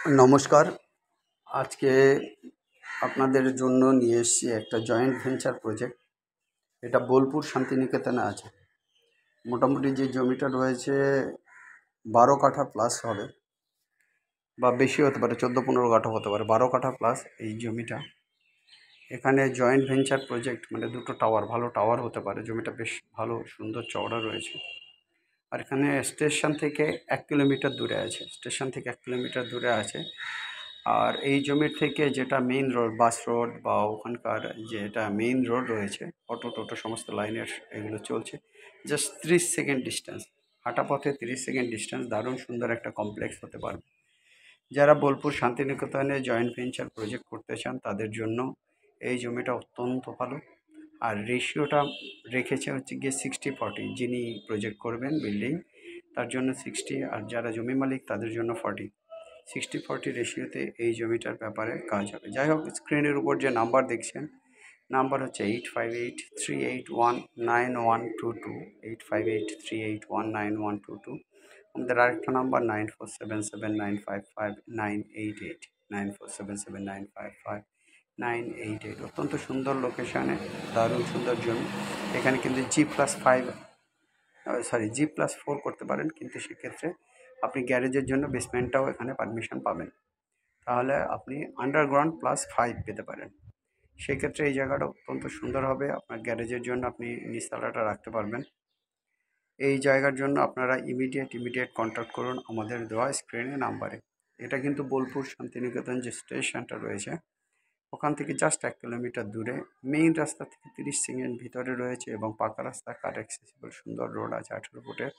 নমস্কার। আজকে আপনাদের জন্য নিয়ে এসেছি একটা জয়েন্ট ভেঞ্চার প্রজেক্ট। এটা বোলপুর শান্তিনিকেতনে আছে। মোটামুটি যে জমিটা রয়েছে 12 কাঠা প্লাস হবে, বা বেশি হতে পারে, 14-15 কাঠা হতে পারে, 12 কাঠা প্লাস এই জমিটা। এখানে জয়েন্ট ভেঞ্চার প্রজেক্ট মানে দুটো টাওয়ার, ভালো টাওয়ার হতে পারে। জমিটা বেশ ভালো, সুন্দর, চওড়া রয়েছে। আর এখানে স্টেশন থেকে 1 কিলোমিটার দূরে আছে, স্টেশন থেকে 1 কিলোমিটার দূরে আছে। আর এই জমির থেকে যেটা মেইন রোড, বাস রোড বা ওখানকার যেটা মেইন রোড রয়েছে, অটো টোটো সমস্ত লাইনের এগুলো চলছে, জাস্ট 30 সেকেন্ড ডিস্টেন্স, হাঁটা পথে 30 সেকেন্ড ডিস্টেন্স। দারুণ সুন্দর একটা কমপ্লেক্স হতে পারবে। যারা বোলপুর শান্তিনিকেতনে জয়েন্ট ভেঞ্চার প্রজেক্ট করতে চান তাদের জন্য এই জমিটা অত্যন্ত ভালো। আর রেশিওটা রেখেছে হচ্ছে গিয়ে 60-40। যিনি প্রজেক্ট করবেন বিল্ডিং, তার জন্য 60, আর যারা জমি মালিক তাদের জন্য 40। 60-40 রেশিওতে এই জমিটার ব্যাপারে কাজ হবে। যাই হোক, স্ক্রিনের উপর যে নাম্বার দেখছেন, নাম্বার হচ্ছে 8583819122, 8583819122। আমাদের আরেকটা নাম্বার 9477955988, 9477955988। অত্যন্ত সুন্দর লোকেশানে, দারুণ সুন্দর জমি। এখানে কিন্তু G+4 করতে পারেন, কিন্তু সেক্ষেত্রে আপনি গ্যারেজের জন্য বেসমেন্টটাও এখানে পারমিশন পাবেন। তাহলে আপনি আন্ডারগ্রাউন্ড +5 পেতে পারেন। সেক্ষেত্রে এই জায়গাটা অত্যন্ত সুন্দর হবে। আপনার গ্যারেজের জন্য আপনি নিচতলাটা রাখতে পারবেন। এই জায়গার জন্য আপনারা ইমিডিয়েট কন্ট্যাক্ট করুন আমাদের দেওয়া স্ক্রিনে নাম্বারে। এটা কিন্তু বোলপুর শান্তিনিকেতন যে স্টেশনটা রয়েছে, ওখান থেকে জাস্ট 1 কিলোমিটার দূরে, মেইন রাস্তা থেকে 30 সেকেন্ড ভিতরে রয়েছে, এবং পাকা রাস্তা, কার অ্যাক্সেসিবল, সুন্দর রোড আছে 18 ফুটের,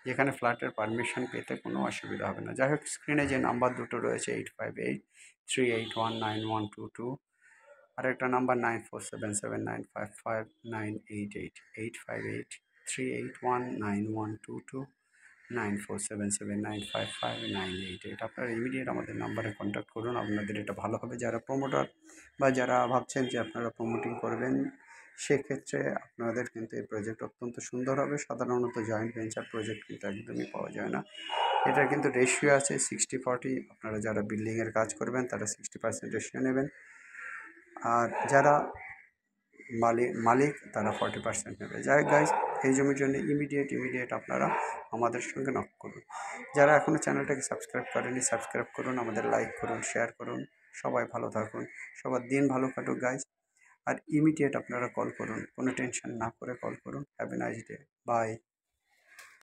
যেখানে ফ্ল্যাটের পারমিশন পেতে কোনো অসুবিধা হবে না। যাই হোক, স্ক্রিনে যে নাম্বার দুটো রয়েছে 8583819122, আর একটা নাম্বার 9477955988, 8583819122, 9477955988। আপনারা ইমিডিয়েট আমাদের নাম্বারে কন্ট্যাক্ট করুন, আপনাদের এটা ভালো হবে। যারা প্রমোটার বা যারা ভাবছেন যে আপনারা প্রমোটিং করবেন, সেক্ষেত্রে আপনাদের কিন্তু এই প্রজেক্ট অত্যন্ত সুন্দর হবে। সাধারণত জয়েন্ট ভেঞ্চার প্রজেক্ট কিন্তু একদমই পাওয়া যায় না। এটার কিন্তু রেশিও আছে 60-40। আপনারা যারা বিল্ডিংয়ের কাজ করবেন তারা 60% রেশিও নেবেন, আর যারা মালিক তারা 40% নেবে। যাই গাইজ, এই জমির জন্য ইমিডিয়েট আপনারা আমাদের সঙ্গে নক করুন। যারা এখনও চ্যানেলটাকে সাবস্ক্রাইব করেনি, সাবস্ক্রাইব করুন, আমাদের লাইক করুন, শেয়ার করুন। সবাই ভালো থাকুন, সবার দিন ভালো কাটুক গাইজ। আর ইমিডিয়েট আপনারা কল করুন, কোনো টেনশন না করে কল করুন। Have a nice day, by.